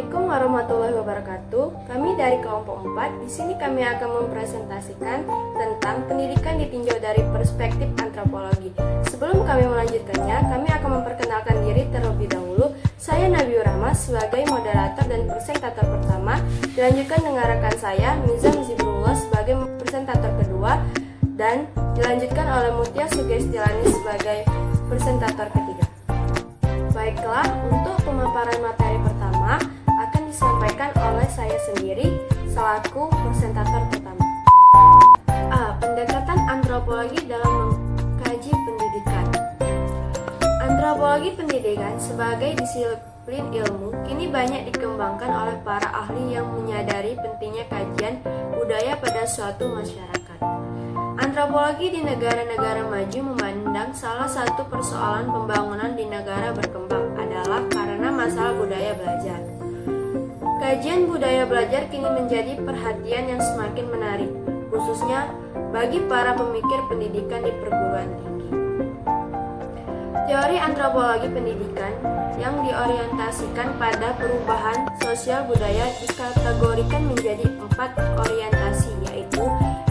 Assalamualaikum warahmatullahi wabarakatuh. Kami dari kelompok 4. Di sini kami akan mempresentasikan tentang pendidikan ditinjau dari perspektif antropologi. Sebelum kami melanjutkannya, kami akan memperkenalkan diri terlebih dahulu. Saya Nabiur Rahma sebagai moderator dan presentator pertama. Dilanjutkan dengan rekan saya Mizam Zibrullah sebagai presentator kedua, dan dilanjutkan oleh Mutia Sugestilani sebagai presentator ketiga. Baiklah, untuk pemaparan materi pertama akan disampaikan oleh saya sendiri selaku presentator pertama. Pendekatan antropologi dalam mengkaji pendidikan. Antropologi pendidikan sebagai disiplin ilmu kini banyak dikembangkan oleh para ahli yang menyadari pentingnya kajian budaya pada suatu masyarakat. Antropologi di negara-negara maju memandang salah satu persoalan pembangunan di negara berkembang adalah karena masalah budaya belajar. Kajian budaya belajar kini menjadi perhatian yang semakin menarik, khususnya bagi para pemikir pendidikan di perguruan tinggi. Teori antropologi pendidikan yang diorientasikan pada perubahan sosial budaya dikategorikan menjadi 4 orientasi, yaitu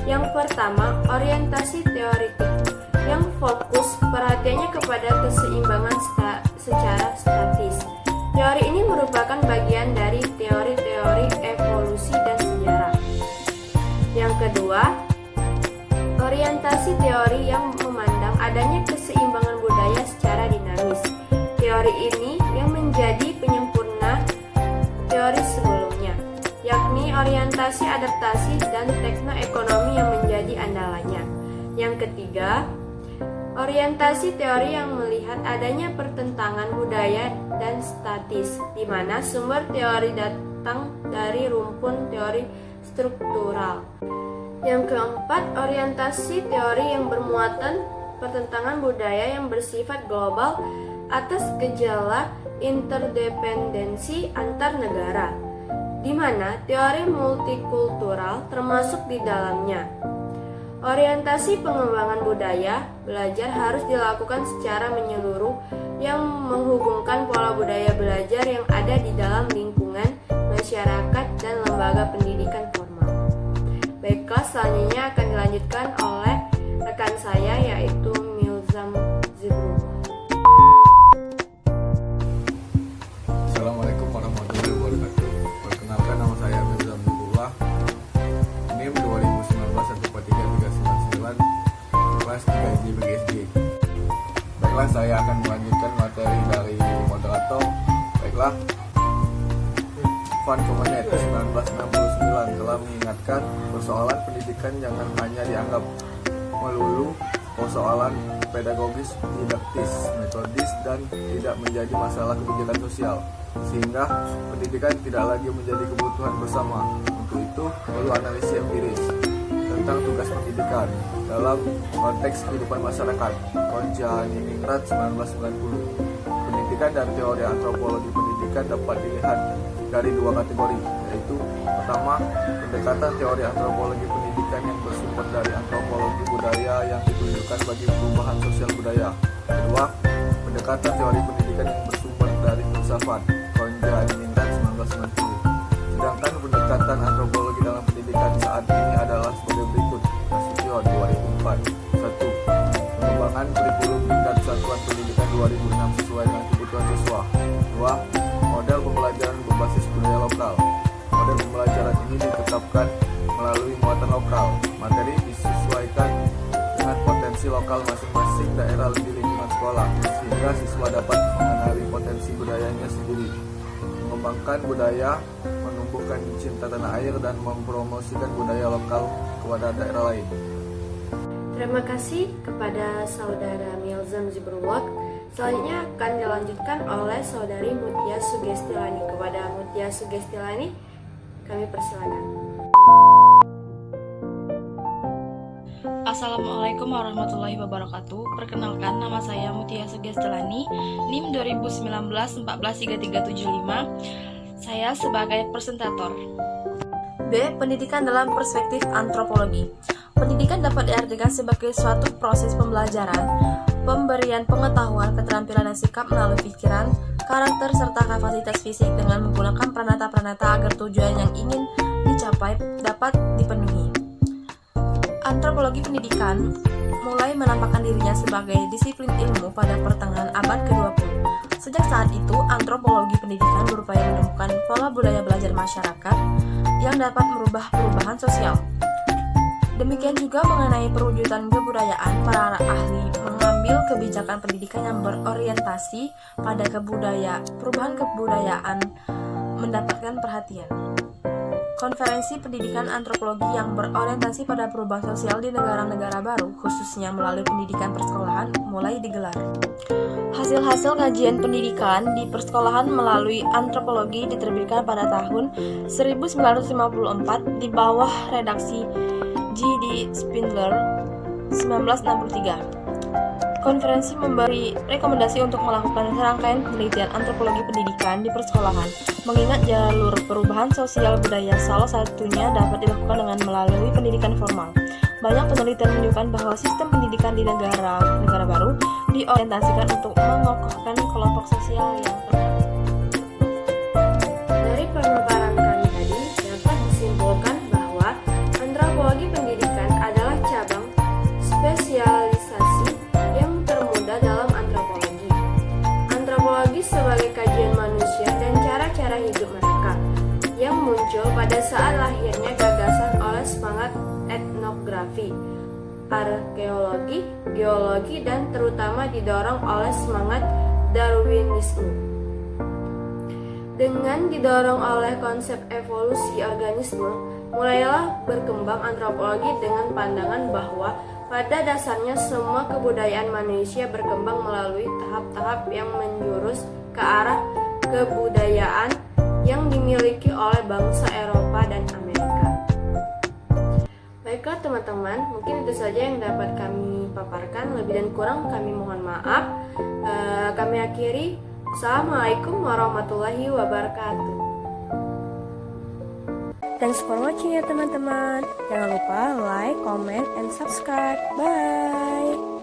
yang pertama, orientasi teoritik, yang fokus perhatiannya kepada keseimbangan secara statis. Teori ini merupakan bagian dari teori-teori evolusi dan sejarah. Yang kedua, orientasi teori yang memandang adanya keseimbangan budaya secara dinamis. Teori ini yang menjadi penyempurna teori sebelumnya, yakni orientasi adaptasi dan teknoekonomi yang menjadi andalannya. Yang ketiga, orientasi teori yang melihat adanya pertentangan budaya dan statis, di mana sumber teori datang dari rumpun teori struktural. Yang keempat, orientasi teori yang bermuatan pertentangan budaya yang bersifat global atas gejala interdependensi antar negara, di mana teori multikultural termasuk di dalamnya. Orientasi pengembangan budaya belajar harus dilakukan secara menyeluruh yang menghubungkan pola budaya belajar yang ada di dalam lingkungan masyarakat dan lembaga pendidikan formal. Baiklah, selanjutnya akan dilanjutkan oleh rekan saya yaitu Milzam Zibrullah. Assalamualaikum warahmatullahi wabarakatuh. Perkenalkan, nama saya Milzam Zibrullah, NIM 2019-14399, kelas 3 BGSG. Baiklah, saya akan melanjutkan materi dari moderator. Baiklah, Van Komenet 1969 telah mengingatkan persoalan pendidikan jangan hanya dianggap melulu persoalan pedagogis, didaktis, metodis, dan tidak menjadi masalah kebijakan sosial, sehingga pendidikan tidak lagi menjadi kebutuhan bersama. Untuk itu, perlu analisis empiris tentang tugas pendidikan dalam konteks kehidupan masyarakat. Konja Niningrat 1990. Pendidikan dan teori antropologi pendidikan dapat dilihat dari 2 kategori, yaitu pertama, pendekatan teori antropologi pendidikan yang bersumber dari antropologi budaya yang ditunjukkan bagi perubahan sosial budaya. Kedua, pendekatan teori pendidikan yang bersumber dari filsafat. Konja Niningrat 1990. Sedangkan pendekatan antropologi dalam pendidikan saat ini adalah sebagai berikut. Nasution 2004. 1. Pengembangan kurikulum tingkat satuan pendidikan 2006 sesuai dengan kebutuhan siswa. 2. Model pembelajaran berbasis budaya lokal. Model pembelajaran ini ditetapkan melalui muatan lokal. Materi disesuaikan dengan potensi lokal masing-masing daerah di lingkungan sekolah, sehingga siswa dapat mengenali potensi budayanya sendiri. Mengembangkan budaya, menumbuhkan cinta tanah air, dan mempromosikan budaya lokal kepada daerah lain. Terima kasih kepada saudara Milzam Zibrullah. Selanjutnya akan dilanjutkan oleh saudari Mutia Sugestilani. Kepada Mutia Sugestilani, kami persilakan. Assalamualaikum warahmatullahi wabarakatuh. Perkenalkan, nama saya Mutia Sugestilani, NIM 2019-143375. Saya sebagai presentator. B. Pendidikan dalam perspektif antropologi. Pendidikan dapat diartikan sebagai suatu proses pembelajaran, pemberian pengetahuan, keterampilan dan sikap melalui pikiran, karakter serta kapasitas fisik dengan menggunakan pranata-pranata agar tujuan yang ingin dicapai dapat dipenuhi. Antropologi pendidikan mulai menampakkan dirinya sebagai disiplin ilmu pada pertengahan abad ke-20. Sejak saat itu, antropologi pendidikan berupaya menemukan pola budaya belajar masyarakat yang dapat merubah perubahan sosial. Demikian juga mengenai perwujudan kebudayaan, para ahli mengambil kebijakan pendidikan yang berorientasi pada perubahan kebudayaan mendapatkan perhatian. Konferensi pendidikan antropologi yang berorientasi pada perubahan sosial di negara-negara baru, khususnya melalui pendidikan persekolahan, mulai digelar. Hasil-hasil kajian pendidikan di persekolahan melalui antropologi diterbitkan pada tahun 1954 di bawah redaksi G.D. Spindler 1963. Konferensi memberi rekomendasi untuk melakukan serangkaian penelitian antropologi pendidikan di persekolahan, mengingat jalur perubahan sosial budaya salah satunya dapat dilakukan dengan melalui pendidikan formal. Banyak penelitian menunjukkan bahwa sistem pendidikan di negara baru diorientasikan untuk mengokohkan kelompok sosial yang tertentu. Dari pemaparan kami tadi dapat disimpulkan bahwa antropologi pendidikan adalah cabang spesialisasi yang termuda dalam antropologi. Antropologi sebagai kajian manusia dan cara-cara hidup mereka yang muncul pada saat lahirnya gagasan oleh semangat etnografi, arkeologi, geologi, dan terutama didorong oleh semangat Darwinisme. Dengan didorong oleh konsep evolusi organisme, mulailah berkembang antropologi dengan pandangan bahwa pada dasarnya semua kebudayaan manusia berkembang melalui tahap-tahap yang menjurus ke arah kebudayaan yang dimiliki oleh bangsa Eropa dan Amerika. Baiklah teman-teman, mungkin itu saja yang dapat kami paparkan. Lebih dan kurang kami mohon maaf. Kami akhiri. Assalamualaikum warahmatullahi wabarakatuh. Thanks for watching ya teman-teman. Jangan lupa like, comment, and subscribe. Bye.